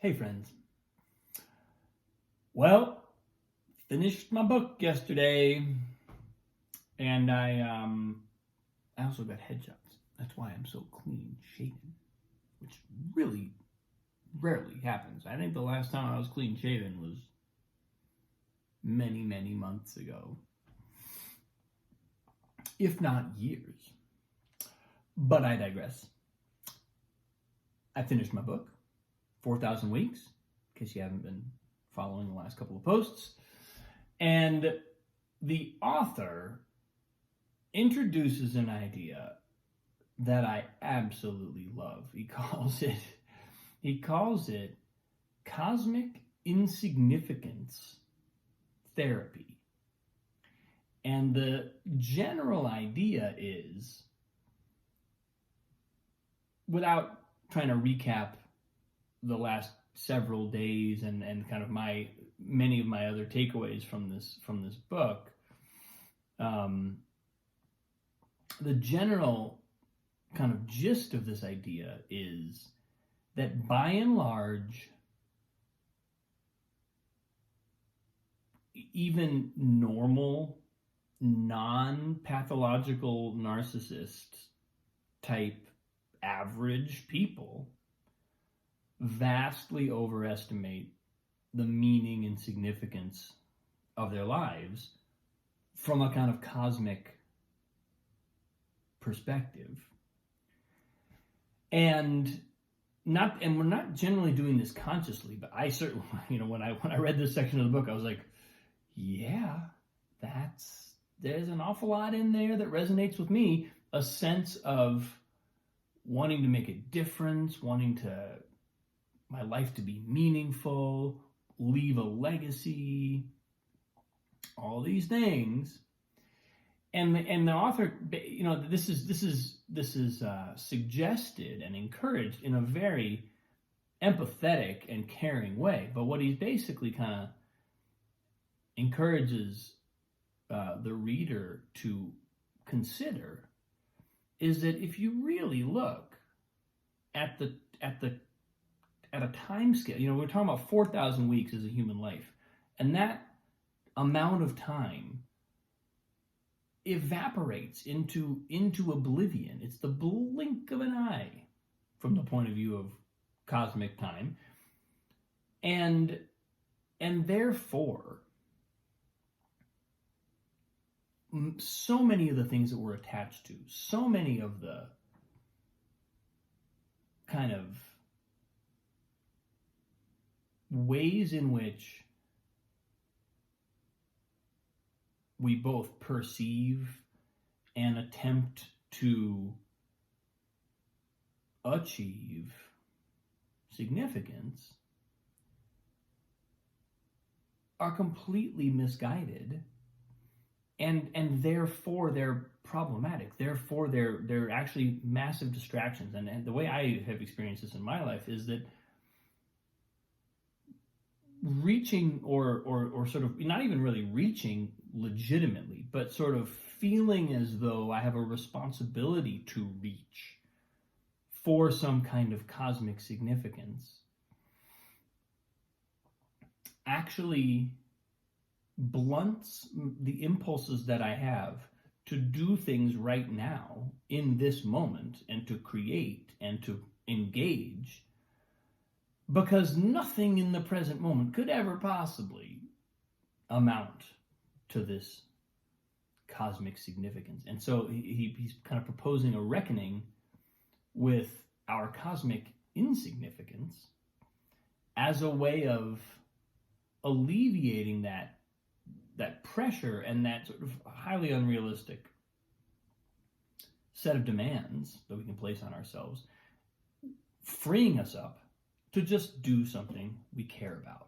Hey friends. Well, finished my book yesterday, and I also got headshots. That's why I'm so clean shaven, which really rarely happens. I think the last time I was clean shaven was many, many months ago, if not years. But I digress. I finished my book, 4,000 Weeks, in case you haven't been following the last couple of posts. And the author introduces an idea that I absolutely love. He calls it cosmic insignificance therapy. And the general idea is, without trying to recap the last several days and kind of many of my other takeaways from this book, the general kind of gist of this idea is that by and large, even normal, non-pathological narcissist type average people vastly overestimate the meaning and significance of their lives from a kind of cosmic perspective. And we're not generally doing this consciously, but I certainly, when I read this section of the book, I was like, yeah, there's an awful lot in there that resonates with me. A sense of wanting to make a difference, wanting my life to be meaningful, leave a legacy, all these things. And the author, this is suggested and encouraged in a very empathetic and caring way. But what he basically kind of encourages the reader to consider is that if you really look at a time scale, we're talking about 4,000 weeks as a human life, and that amount of time evaporates into oblivion. It's the blink of an eye from the point of view of cosmic time, and therefore so many of the things that we're attached to, so many of the kind of ways in which we both perceive and attempt to achieve significance are completely misguided, and therefore they're problematic. Therefore they're actually massive distractions. And the way I have experienced this in my life is that reaching or sort of not even really reaching legitimately, but sort of feeling as though I have a responsibility to reach for some kind of cosmic significance actually blunts the impulses that I have to do things right now in this moment and to create and to engage, because nothing in the present moment could ever possibly amount to this cosmic significance. And so he's kind of proposing a reckoning with our cosmic insignificance as a way of alleviating that pressure and that sort of highly unrealistic set of demands that we can place on ourselves, freeing us up to just do something we care about.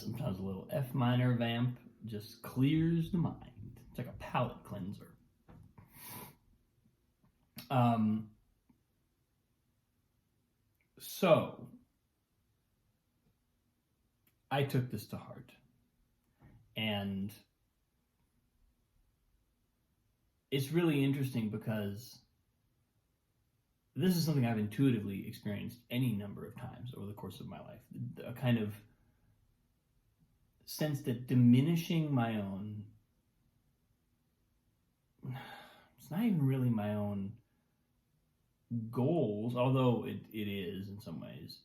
Sometimes a little F minor vamp just clears the mind. It's like a palate cleanser. So I took this to heart, and it's really interesting because this is something I've intuitively experienced any number of times over the course of my life. A kind of sense that diminishing my own, it's not even really my own goals, although it is in some ways,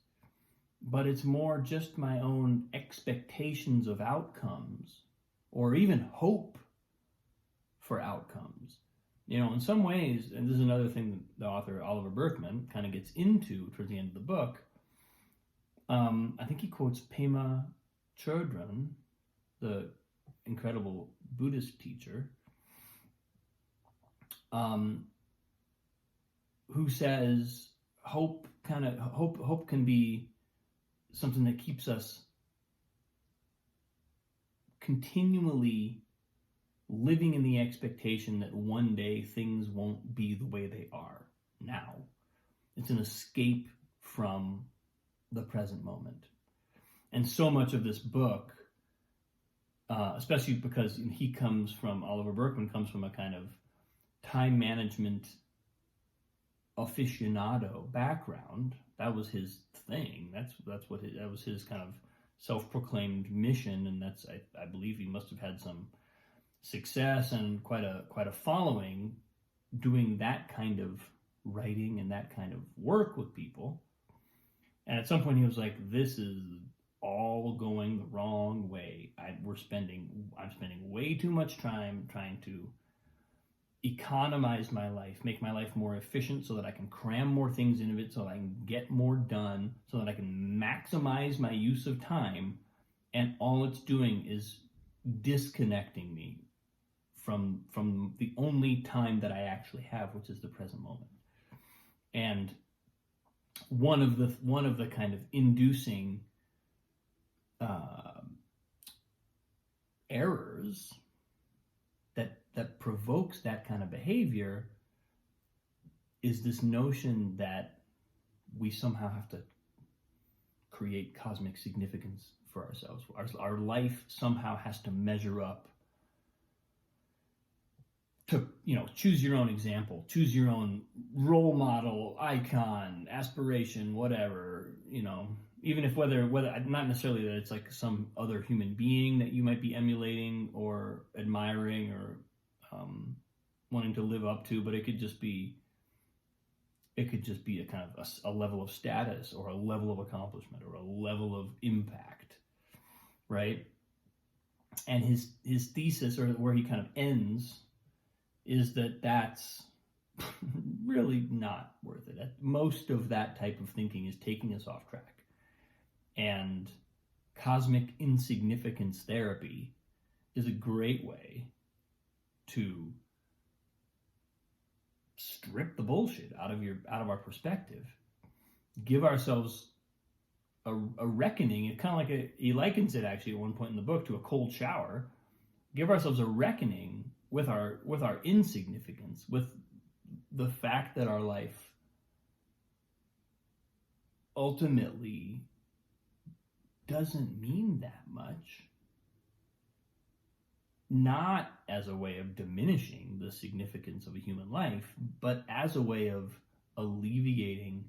but it's more just my own expectations of outcomes, or even hope for outcomes. In some ways, and this is another thing that the author Oliver Burkeman kind of gets into towards the end of the book. I think he quotes Pema Chodron, the incredible Buddhist teacher, who says hope can be something that keeps us continually living in the expectation that one day things won't be the way they are now. It's an escape from the present moment. And so much of this book, especially because Oliver Burkeman comes from a kind of time management aficionado background. That was his thing. That was his kind of self-proclaimed mission, and I believe he must have had some success and quite a following doing that kind of writing and that kind of work with people. And at some point he was like, this is all going the wrong way. I'm spending way too much time trying to economize my life, make my life more efficient so that I can cram more things into it, so that I can get more done, so that I can maximize my use of time. And all it's doing is disconnecting me from the only time that I actually have, which is the present moment. And one of the kind of inducing errors that provokes that kind of behavior is this notion that we somehow have to create cosmic significance for ourselves. Our life somehow has to measure up to, choose your own example, choose your own role model, icon, aspiration, whatever, even if whether not necessarily that it's like some other human being that you might be emulating or admiring or wanting to live up to, but it could just be a kind of a level of status or a level of accomplishment or a level of impact, right? And his thesis, or where he kind of ends, is that that's really not worth it. Most of that type of thinking is taking us off track. And cosmic insignificance therapy is a great way to strip the bullshit out of our perspective, give ourselves a reckoning. It's kind of like he likens it actually at one point in the book to a cold shower. Give ourselves a reckoning with our insignificance, with the fact that our life ultimately doesn't mean that much. Not as a way of diminishing the significance of a human life, but as a way of alleviating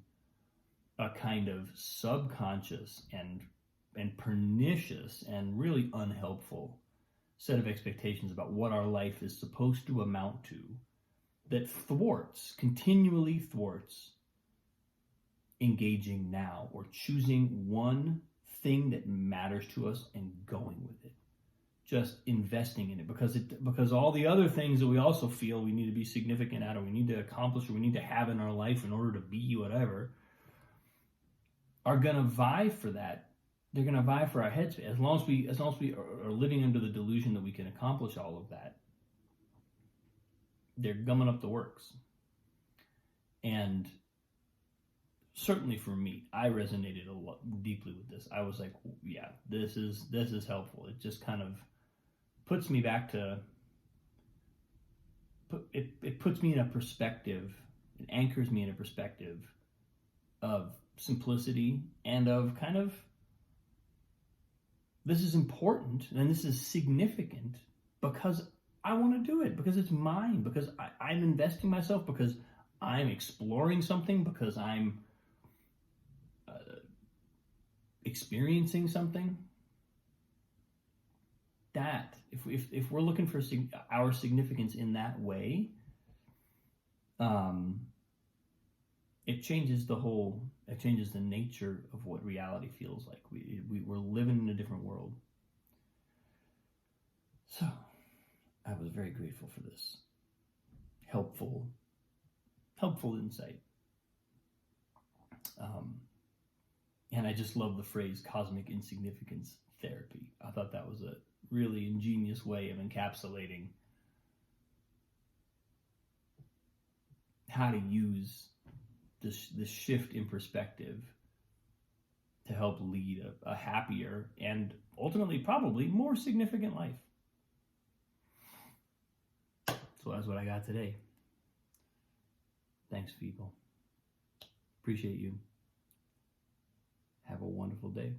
a kind of subconscious and pernicious and really unhelpful set of expectations about what our life is supposed to amount to, that continually thwarts engaging now or choosing one thing that matters to us and going with it. Just investing in it because all the other things that we also feel we need to be significant at, or we need to accomplish, or we need to have in our life in order to be whatever, are going to vie for that. They're going to vie for our headspace. As long as we are living under the delusion that we can accomplish all of that, they're gumming up the works. And certainly for me, I resonated a lot deeply with this. I was like, yeah, this is helpful. It just kind of puts me back to it puts me in a perspective. It anchors me in a perspective of simplicity and of kind of, this is important and this is significant because I want to do it, because it's mine, because I'm investing myself, because I'm exploring something, because I'm experiencing something. That if we're looking for our significance in that way, it changes the nature of what reality feels like. We're living in a different world. So I was very grateful for this helpful insight. And I just love the phrase cosmic insignificance therapy. I thought that was a really ingenious way of encapsulating how to use this shift in perspective to help lead a happier and ultimately probably more significant life. So that's what I got today. Thanks, people. Appreciate you. Have a wonderful day.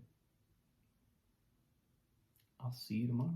I'll see you tomorrow.